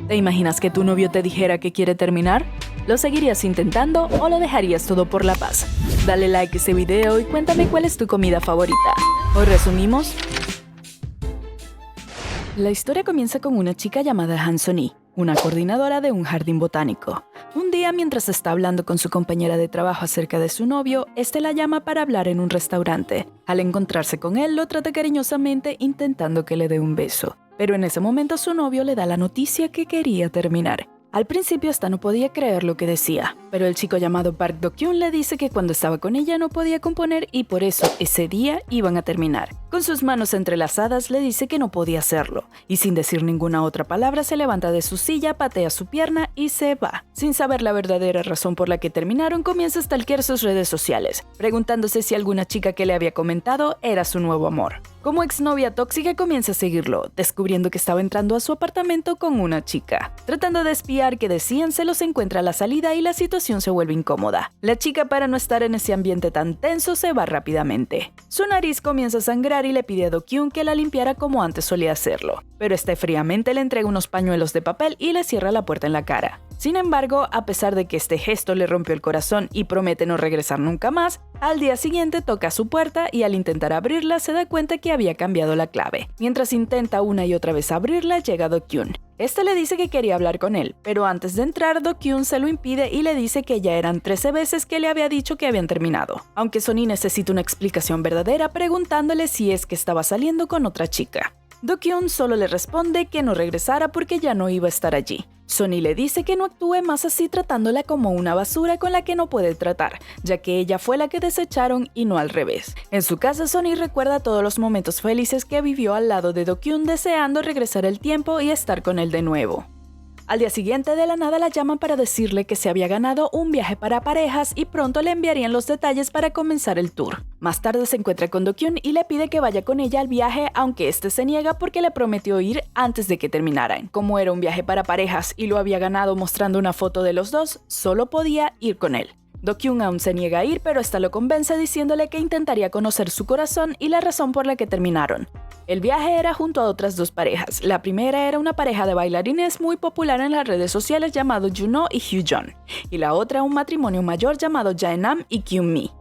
¿Te imaginas que tu novio te dijera que quiere terminar? ¿Lo seguirías intentando o lo dejarías todo por la paz? Dale like a este video y cuéntame cuál es tu comida favorita. Hoy resumimos. La historia comienza con una chica llamada Han Soni, una coordinadora de un jardín botánico. Un día, mientras está hablando con su compañera de trabajo acerca de su novio, este la llama para hablar en un restaurante. Al encontrarse con él, lo trata cariñosamente intentando que le dé un beso. Pero en ese momento su novio le da la noticia que quería terminar. Al principio esta no podía creer lo que decía, pero el chico llamado Park Do-kyun le dice que cuando estaba con ella no podía componer y por eso ese día iban a terminar. Con sus manos entrelazadas le dice que no podía hacerlo, y sin decir ninguna otra palabra se levanta de su silla, patea su pierna y se va. Sin saber la verdadera razón por la que terminaron, comienza a stalkear sus redes sociales, preguntándose si alguna chica que le había comentado era su nuevo amor. Como exnovia tóxica comienza a seguirlo, descubriendo que estaba entrando a su apartamento con una chica. Tratando de espiar que decían, se los encuentra a la salida y la situación se vuelve incómoda. La chica, para no estar en ese ambiente tan tenso, se va rápidamente. Su nariz comienza a sangrar y le pide a Do-kyun que la limpiara como antes solía hacerlo, pero este fríamente le entrega unos pañuelos de papel y le cierra la puerta en la cara. Sin embargo, a pesar de que este gesto le rompió el corazón y promete no regresar nunca más, al día siguiente toca su puerta y al intentar abrirla se da cuenta que había cambiado la clave. Mientras intenta una y otra vez abrirla, llega Do-kyun. Este le dice que quería hablar con él, pero antes de entrar, Do-kyun se lo impide y le dice que ya eran 13 veces que le había dicho que habían terminado. Aunque Soni necesita una explicación verdadera preguntándole si es que estaba saliendo con otra chica. Do-kyun solo le responde que no regresara porque ya no iba a estar allí. Soni le dice que no actúe más así tratándola como una basura con la que no puede tratar, ya que ella fue la que desecharon y no al revés. En su casa, Soni recuerda todos los momentos felices que vivió al lado de Do-kyun, deseando regresar el tiempo y estar con él de nuevo. Al día siguiente, de la nada la llaman para decirle que se había ganado un viaje para parejas y pronto le enviarían los detalles para comenzar el tour. Más tarde se encuentra con Do-kyun y le pide que vaya con ella al viaje, aunque este se niega porque le prometió ir antes de que terminaran. Como era un viaje para parejas y lo había ganado mostrando una foto de los dos, solo podía ir con él. Do-kyun aún se niega a ir, pero esta lo convence diciéndole que intentaría conocer su corazón y la razón por la que terminaron. El viaje era junto a otras dos parejas. La primera era una pareja de bailarines muy popular en las redes sociales llamado Juno y Hyojun, y la otra un matrimonio mayor llamado Jae-nam y Kyung-mi.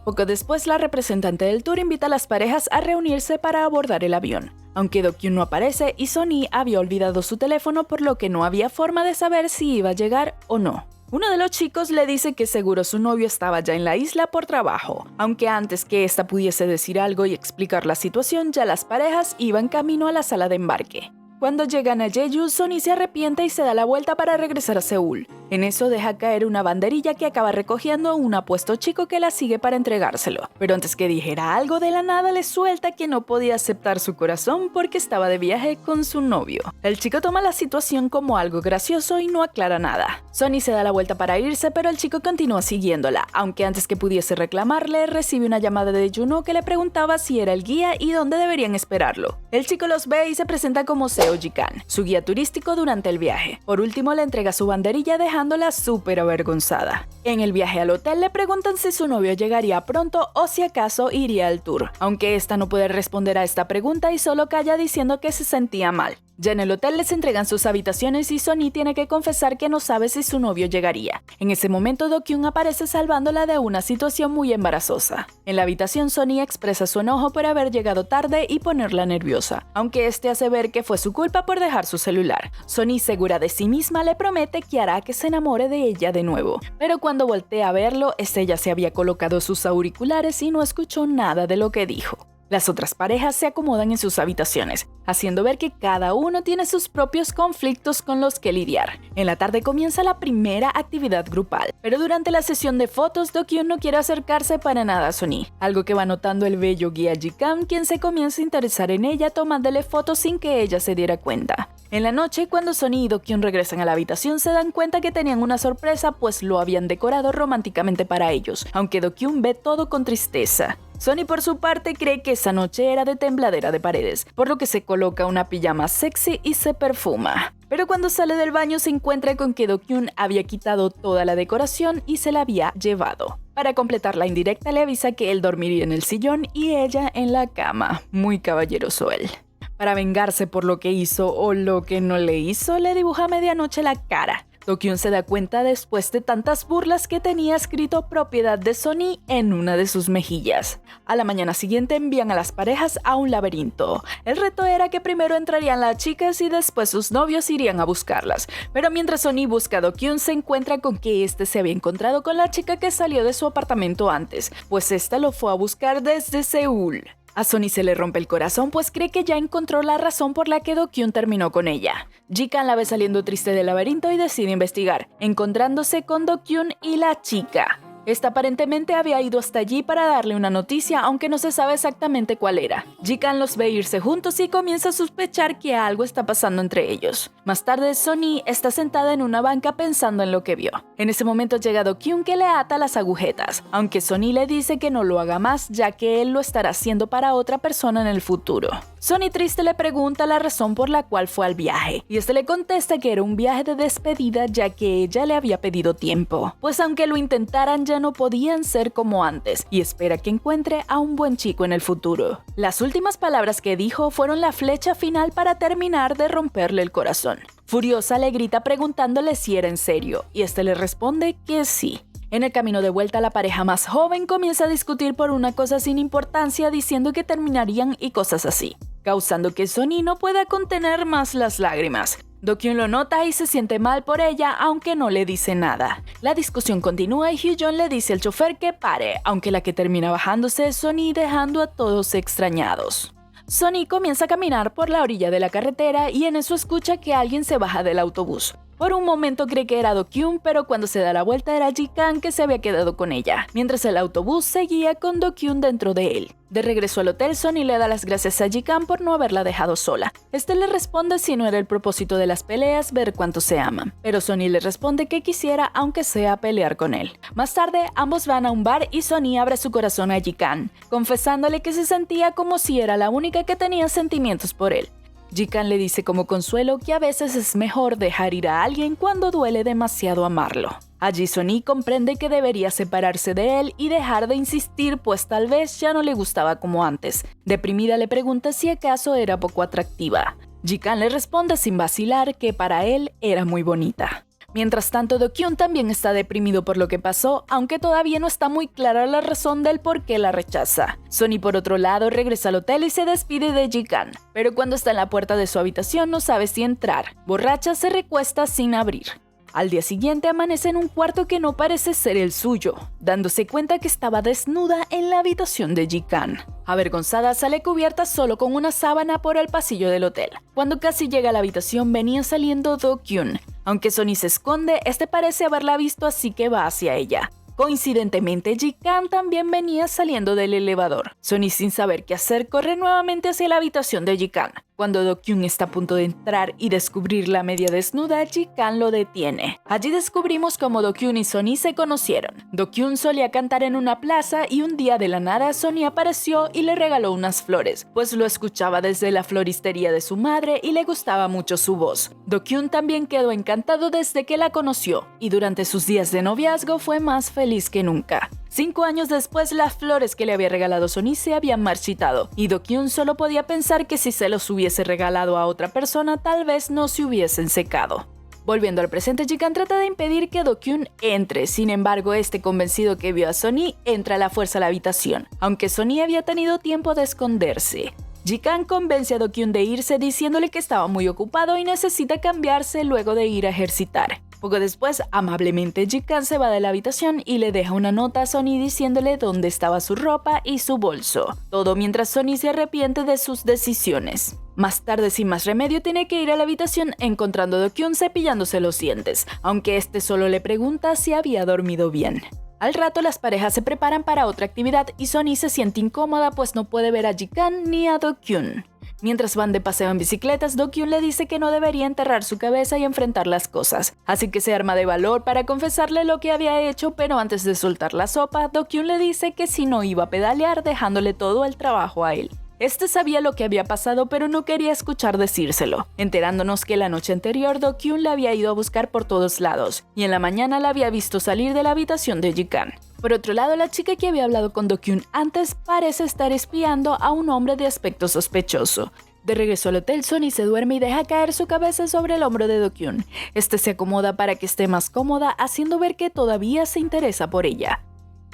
Poco después, la representante del tour invita a las parejas a reunirse para abordar el avión. Aunque Do-kyun no aparece y Soni había olvidado su teléfono, por lo que no había forma de saber si iba a llegar o no. Uno de los chicos le dice que seguro su novio estaba ya en la isla por trabajo, aunque antes que ésta pudiese decir algo y explicar la situación, ya las parejas iban camino a la sala de embarque. Cuando llegan a Jeju, Soni se arrepiente y se da la vuelta para regresar a Seúl. En eso deja caer una banderilla que acaba recogiendo un apuesto chico que la sigue para entregárselo. Pero antes que dijera algo, de la nada le suelta que no podía aceptar su corazón porque estaba de viaje con su novio. El chico toma la situación como algo gracioso y no aclara nada. Soni se da la vuelta para irse, pero el chico continúa siguiéndola, aunque antes que pudiese reclamarle, recibe una llamada de Juno que le preguntaba si era el guía y dónde deberían esperarlo. El chico los ve y se presenta como Seo Ji-kan, su guía turístico durante el viaje. Por último, le entrega su banderilla dejándola súper avergonzada. En el viaje al hotel le preguntan si su novio llegaría pronto o si acaso iría al tour, aunque esta no puede responder a esta pregunta y solo calla diciendo que se sentía mal. Ya en el hotel les entregan sus habitaciones y Soni tiene que confesar que no sabe si su novio llegaría. En ese momento Do-kyun aparece salvándola de una situación muy embarazosa. En la habitación, Soni expresa su enojo por haber llegado tarde y ponerla nerviosa, aunque este hace ver que fue su culpa por dejar su celular. Soni, segura de sí misma, le promete que hará que se enamore de ella de nuevo. Pero cuando voltea a verlo, ya se había colocado sus auriculares y no escuchó nada de lo que dijo. Las otras parejas se acomodan en sus habitaciones, haciendo ver que cada uno tiene sus propios conflictos con los que lidiar. En la tarde comienza la primera actividad grupal, pero durante la sesión de fotos, Do-kyun no quiere acercarse para nada a Soni, algo que va notando el bello guía Ji-kan, quien se comienza a interesar en ella tomándole fotos sin que ella se diera cuenta. En la noche, cuando Soni y Do-kyun regresan a la habitación, se dan cuenta que tenían una sorpresa, pues lo habían decorado románticamente para ellos, aunque Do-kyun ve todo con tristeza. Soni, por su parte, cree que esa noche era de tembladera de paredes, por lo que se coloca una pijama sexy y se perfuma. Pero cuando sale del baño se encuentra con que Do-kyun había quitado toda la decoración y se la había llevado. Para completar la indirecta le avisa que él dormiría en el sillón y ella en la cama. Muy caballeroso él. Para vengarse por lo que hizo o lo que no le hizo, le dibuja a medianoche la cara. Do-kyun se da cuenta después de tantas burlas que tenía escrito propiedad de Sony en una de sus mejillas. A la mañana siguiente envían a las parejas a un laberinto. El reto era que primero entrarían las chicas y después sus novios irían a buscarlas. Pero mientras Sony busca a Do-kyun, se encuentra con que este se había encontrado con la chica que salió de su apartamento antes, pues esta lo fue a buscar desde Seúl. A Sony se le rompe el corazón pues cree que ya encontró la razón por la que Do-kyun terminó con ella. Ji-kan la ve saliendo triste del laberinto y decide investigar, encontrándose con Do-kyun y la chica. Esta aparentemente había ido hasta allí para darle una noticia, aunque no se sabe exactamente cuál era. Ji-kan los ve irse juntos y comienza a sospechar que algo está pasando entre ellos. Más tarde, Sony está sentada en una banca pensando en lo que vio. En ese momento llega Do-kyun que le ata las agujetas, aunque Sony le dice que no lo haga más ya que él lo estará haciendo para otra persona en el futuro. Sony triste le pregunta la razón por la cual fue al viaje, y este le contesta que era un viaje de despedida ya que ella le había pedido tiempo, pues aunque lo intentaran ya no podían ser como antes, y espera que encuentre a un buen chico en el futuro. Las últimas palabras que dijo fueron la flecha final para terminar de romperle el corazón. Furiosa le grita preguntándole si era en serio, y este le responde que sí. En el camino de vuelta, la pareja más joven comienza a discutir por una cosa sin importancia, diciendo que terminarían y cosas así, causando que Sony no pueda contener más las lágrimas. Do-kyun lo nota y se siente mal por ella, aunque no le dice nada. La discusión continúa y Hyo-jong le dice al chofer que pare, aunque la que termina bajándose es Sony, dejando a todos extrañados. Sony comienza a caminar por la orilla de la carretera y en eso escucha que alguien se baja del autobús. Por un momento cree que era Do-kyun, pero cuando se da la vuelta era Ji-kan que se había quedado con ella, mientras el autobús seguía con Do-kyun dentro de él. De regreso al hotel, Sony le da las gracias a Ji-kan por no haberla dejado sola. Este le responde si no era el propósito de las peleas ver cuánto se aman, pero Sony le responde que quisiera aunque sea pelear con él. Más tarde, ambos van a un bar y Sony abre su corazón a Ji-kan, confesándole que se sentía como si era la única que tenía sentimientos por él. Ji-kan le dice como consuelo que a veces es mejor dejar ir a alguien cuando duele demasiado amarlo. Allí Sony comprende que debería separarse de él y dejar de insistir, pues tal vez ya no le gustaba como antes. Deprimida le pregunta si acaso era poco atractiva. Ji-kan le responde sin vacilar que para él era muy bonita. Mientras tanto, Do-kyun también está deprimido por lo que pasó, aunque todavía no está muy clara la razón del por qué la rechaza. Sony, por otro lado, regresa al hotel y se despide de Ji-kan, pero cuando está en la puerta de su habitación no sabe si entrar. Borracha, se recuesta sin abrir. Al día siguiente amanece en un cuarto que no parece ser el suyo, dándose cuenta que estaba desnuda en la habitación de Ji-kan. Avergonzada, sale cubierta solo con una sábana por el pasillo del hotel. Cuando casi llega a la habitación venía saliendo Do-kyun. Aunque Sony se esconde, este parece haberla visto así que va hacia ella. Coincidentemente, Ji-kan también venía saliendo del elevador. Sony, sin saber qué hacer, corre nuevamente hacia la habitación de Ji-kan. Cuando Do-kyun está a punto de entrar y descubrirla media desnuda, Ji-kan lo detiene. Allí descubrimos cómo Do-kyun y Sony se conocieron. Do-kyun solía cantar en una plaza y un día de la nada Sony apareció y le regaló unas flores, pues lo escuchaba desde la floristería de su madre y le gustaba mucho su voz. Do-kyun también quedó encantado desde que la conoció y durante sus días de noviazgo fue más feliz que nunca. 5 años después, las flores que le había regalado Sony se habían marchitado, y Do-kyun solo podía pensar que si se los hubiese regalado a otra persona, tal vez no se hubiesen secado. Volviendo al presente, Ji-kan trata de impedir que Do-kyun entre, sin embargo, este convencido que vio a Sony, entra a la fuerza a la habitación, aunque Sony había tenido tiempo de esconderse. Ji-kan convence a Do-kyun de irse diciéndole que estaba muy ocupado y necesita cambiarse luego de ir a ejercitar. Poco después, amablemente, Ji-kan se va de la habitación y le deja una nota a Sony diciéndole dónde estaba su ropa y su bolso. Todo mientras Sony se arrepiente de sus decisiones. Más tarde, sin más remedio, tiene que ir a la habitación encontrando a Do-kyun cepillándose los dientes, aunque este solo le pregunta si había dormido bien. Al rato, las parejas se preparan para otra actividad y Sony se siente incómoda pues no puede ver a Ji-kan ni a Do-kyun. Mientras van de paseo en bicicletas, Do-kyun le dice que no debería enterrar su cabeza y enfrentar las cosas, así que se arma de valor para confesarle lo que había hecho, pero antes de soltar la sopa, Do-kyun le dice que si no iba a pedalear, dejándole todo el trabajo a él. Este sabía lo que había pasado, pero no quería escuchar decírselo, enterándonos que la noche anterior Do-kyun la había ido a buscar por todos lados, y en la mañana la había visto salir de la habitación de Ji-kan. Por otro lado, la chica que había hablado con Do-kyun antes parece estar espiando a un hombre de aspecto sospechoso. De regreso al hotel, Sonny se duerme y deja caer su cabeza sobre el hombro de Do-kyun. Este se acomoda para que esté más cómoda, haciendo ver que todavía se interesa por ella.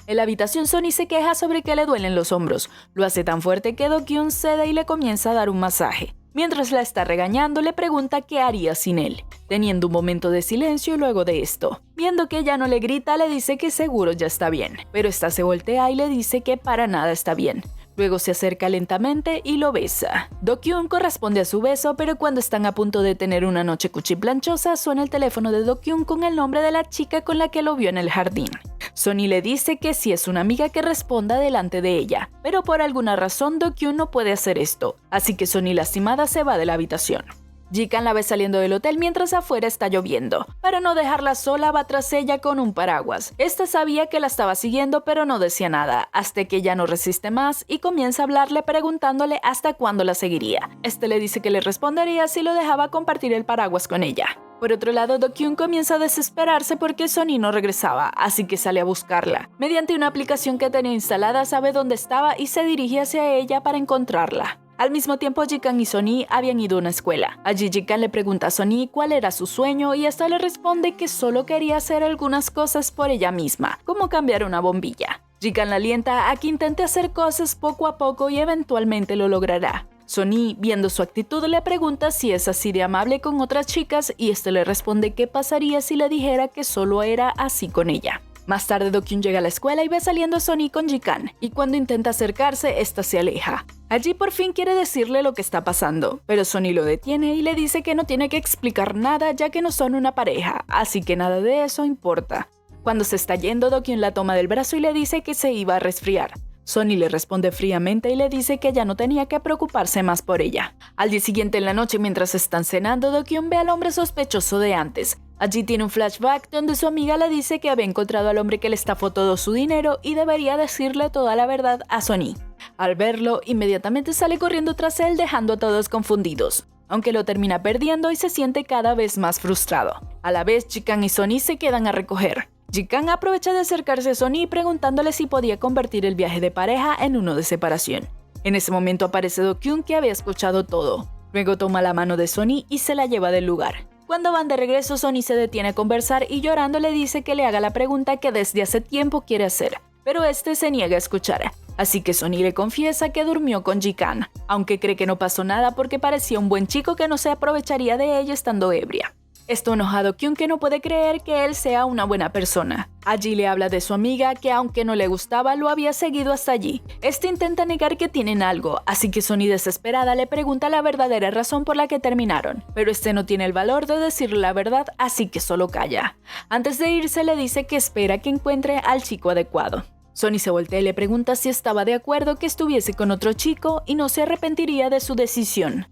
En la habitación, Sonny se queja sobre que le duelen los hombros. Lo hace tan fuerte que Do-kyun cede y le comienza a dar un masaje. Mientras la está regañando, le pregunta qué haría sin él, teniendo un momento de silencio luego de esto. Viendo que ella no le grita, le dice que seguro ya está bien, pero esta se voltea y le dice que para nada está bien. Luego se acerca lentamente y lo besa. Do-kyun corresponde a su beso, pero cuando están a punto de tener una noche cuchiplanchosa, suena el teléfono de Do-kyun con el nombre de la chica con la que lo vio en el jardín. Sonny le dice que si es una amiga que responda delante de ella, pero por alguna razón Do-kyun no puede hacer esto, así que Sonny lastimada se va de la habitación. Ji-kan la ve saliendo del hotel mientras afuera está lloviendo. Para no dejarla sola, va tras ella con un paraguas. Esta sabía que la estaba siguiendo, pero no decía nada, hasta que ya no resiste más y comienza a hablarle preguntándole hasta cuándo la seguiría. Este le dice que le respondería si lo dejaba compartir el paraguas con ella. Por otro lado, Do-kyun comienza a desesperarse porque Sonny no regresaba, así que sale a buscarla. Mediante una aplicación que tenía instalada, sabe dónde estaba y se dirige hacia ella para encontrarla. Al mismo tiempo, Ji-kan y Sonny habían ido a una escuela. Allí Ji-kan le pregunta a Sonny cuál era su sueño y esta le responde que solo quería hacer algunas cosas por ella misma, como cambiar una bombilla. Ji-kan la alienta a que intente hacer cosas poco a poco y eventualmente lo logrará. Sonny, viendo su actitud, le pregunta si es así de amable con otras chicas y este le responde qué pasaría si le dijera que solo era así con ella. Más tarde, Do-kyun llega a la escuela y ve saliendo a Sonny con Ji-kan, y cuando intenta acercarse, esta se aleja. Allí por fin quiere decirle lo que está pasando, pero Sonny lo detiene y le dice que no tiene que explicar nada ya que no son una pareja, así que nada de eso importa. Cuando se está yendo, Do-kyun la toma del brazo y le dice que se iba a resfriar. Sonny le responde fríamente y le dice que ya no tenía que preocuparse más por ella. Al día siguiente en la noche, mientras están cenando, Do-kyun ve al hombre sospechoso de antes. Allí tiene un flashback donde su amiga le dice que había encontrado al hombre que le estafó todo su dinero y debería decirle toda la verdad a Sonny. Al verlo, inmediatamente sale corriendo tras él dejando a todos confundidos, aunque lo termina perdiendo y se siente cada vez más frustrado. A la vez, Ji-kan y Sonny se quedan a recoger. Ji-kan aprovecha de acercarse a Sonny preguntándole si podía convertir el viaje de pareja en uno de separación. En ese momento aparece Do-kyun, que había escuchado todo. Luego toma la mano de Sonny y se la lleva del lugar. Cuando van de regreso, Sonny se detiene a conversar y llorando le dice que le haga la pregunta que desde hace tiempo quiere hacer, pero este se niega a escuchar. Así que Sonny le confiesa que durmió con Ji-kan, aunque cree que no pasó nada porque parecía un buen chico que no se aprovecharía de ella estando ebria. Esto enoja a Do-kyun, que no puede creer que él sea una buena persona. Allí le habla de su amiga que aunque no le gustaba lo había seguido hasta allí. Este intenta negar que tienen algo, así que Sonny desesperada le pregunta la verdadera razón por la que terminaron, pero este no tiene el valor de decirle la verdad, así que solo calla. Antes de irse le dice que espera que encuentre al chico adecuado. Sonny se voltea y le pregunta si estaba de acuerdo que estuviese con otro chico y no se arrepentiría de su decisión.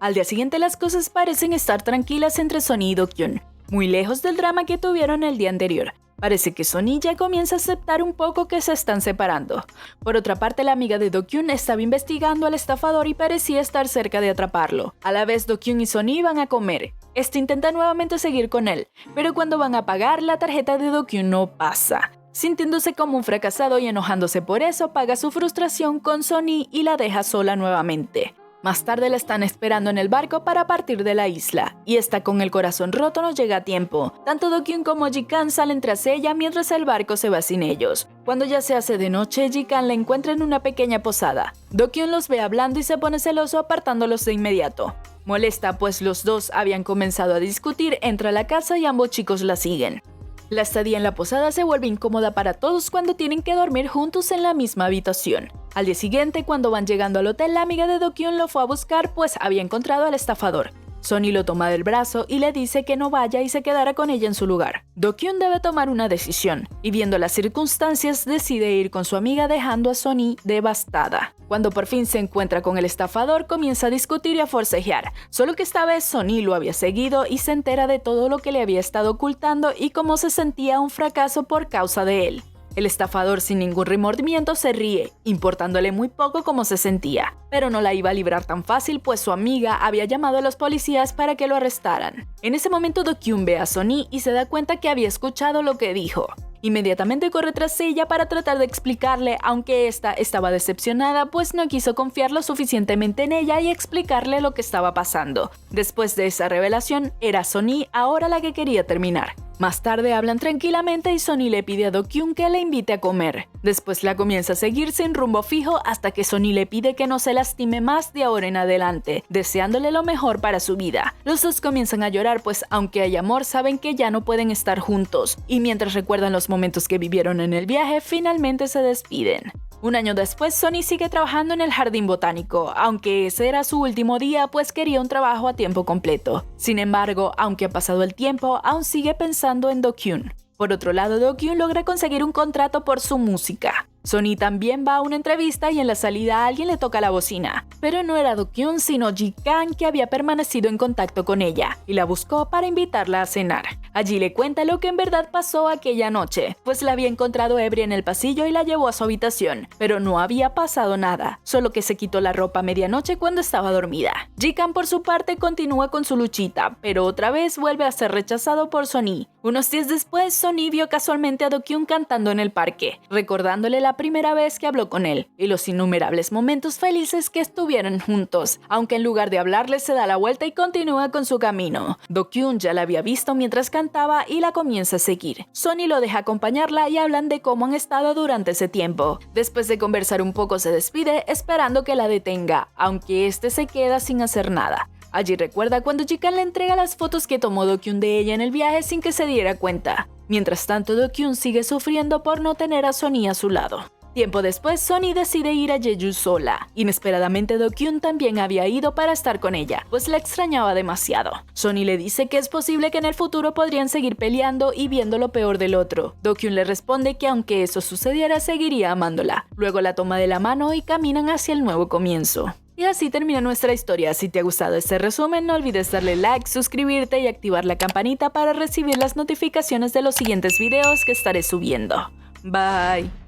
Al día siguiente las cosas parecen estar tranquilas entre Sonny y Do-kyun, muy lejos del drama que tuvieron el día anterior. Parece que Sonny ya comienza a aceptar un poco que se están separando. Por otra parte, la amiga de Do-kyun estaba investigando al estafador y parecía estar cerca de atraparlo. A la vez, Do-kyun y Sonny van a comer. Este intenta nuevamente seguir con él, pero cuando van a pagar, la tarjeta de Do-kyun no pasa. Sintiéndose como un fracasado y enojándose por eso, paga su frustración con Sonny y la deja sola nuevamente. Más tarde la están esperando en el barco para partir de la isla, y esta con el corazón roto no llega a tiempo. Tanto Do-kyun como Ji-kan salen tras ella mientras el barco se va sin ellos. Cuando ya se hace de noche, Ji-kan la encuentra en una pequeña posada. Do-kyun los ve hablando y se pone celoso apartándolos de inmediato. Molesta pues los dos habían comenzado a discutir, entra a la casa y ambos chicos la siguen. La estadía en la posada se vuelve incómoda para todos cuando tienen que dormir juntos en la misma habitación. Al día siguiente, cuando van llegando al hotel, la amiga de Do-kyun lo fue a buscar pues había encontrado al estafador. Sonny lo toma del brazo y le dice que no vaya y se quedará con ella en su lugar. Do-kyun debe tomar una decisión y viendo las circunstancias decide ir con su amiga dejando a Sonny devastada. Cuando por fin se encuentra con el estafador comienza a discutir y a forcejear, solo que esta vez Sonny lo había seguido y se entera de todo lo que le había estado ocultando y cómo se sentía un fracaso por causa de él. El estafador sin ningún remordimiento se ríe, importándole muy poco cómo se sentía, pero no la iba a librar tan fácil pues su amiga había llamado a los policías para que lo arrestaran. En ese momento Do-kyun ve a Sonny y se da cuenta que había escuchado lo que dijo. Inmediatamente corre tras ella para tratar de explicarle, aunque esta estaba decepcionada pues no quiso confiar lo suficientemente en ella y explicarle lo que estaba pasando. Después de esa revelación, era Sonny ahora la que quería terminar. Más tarde hablan tranquilamente y Sonny le pide a Do-kyun que le invite a comer. Después la comienza a seguir sin rumbo fijo hasta que Sonny le pide que no se lastime más de ahora en adelante, deseándole lo mejor para su vida. Los dos comienzan a llorar pues aunque hay amor saben que ya no pueden estar juntos, y mientras recuerdan los momentos que vivieron en el viaje, finalmente se despiden. Un año después, Sonny sigue trabajando en el jardín botánico, aunque ese era su último día pues quería un trabajo a tiempo completo. Sin embargo, aunque ha pasado el tiempo, aún sigue pensando en Do-kyun. Por otro lado, Do-kyun logra conseguir un contrato por su música. Sonny también va a una entrevista y en la salida alguien le toca la bocina, pero no era Do-kyun sino Ji-kan, que había permanecido en contacto con ella y la buscó para invitarla a cenar. Allí le cuenta lo que en verdad pasó aquella noche, pues la había encontrado ebria en el pasillo y la llevó a su habitación, pero no había pasado nada, solo que se quitó la ropa a medianoche cuando estaba dormida. Ji-kan por su parte continúa con su luchita, pero otra vez vuelve a ser rechazado por Sonny. Unos días después, Sonny vio casualmente a Do-kyun cantando en el parque, recordándole la primera vez que habló con él y los innumerables momentos felices que estuvieron juntos, aunque en lugar de hablarle se da la vuelta y continúa con su camino. Do-kyun ya la había visto mientras cantaba y la comienza a seguir. Sonny lo deja acompañarla y hablan de cómo han estado durante ese tiempo. Después de conversar un poco se despide esperando que la detenga, aunque este se queda sin hacer nada. Allí recuerda cuando Ji-kan le entrega las fotos que tomó Do-kyun de ella en el viaje sin que se diera cuenta. Mientras tanto, Do-kyun sigue sufriendo por no tener a Sonny a su lado. Tiempo después, Sonny decide ir a Jeju sola. Inesperadamente, Do-kyun también había ido para estar con ella, pues la extrañaba demasiado. Sonny le dice que es posible que en el futuro podrían seguir peleando y viendo lo peor del otro. Do-kyun le responde que aunque eso sucediera, seguiría amándola. Luego la toma de la mano y caminan hacia el nuevo comienzo. Y así termina nuestra historia. Si te ha gustado este resumen, no olvides darle like, suscribirte y activar la campanita para recibir las notificaciones de los siguientes videos que estaré subiendo. Bye.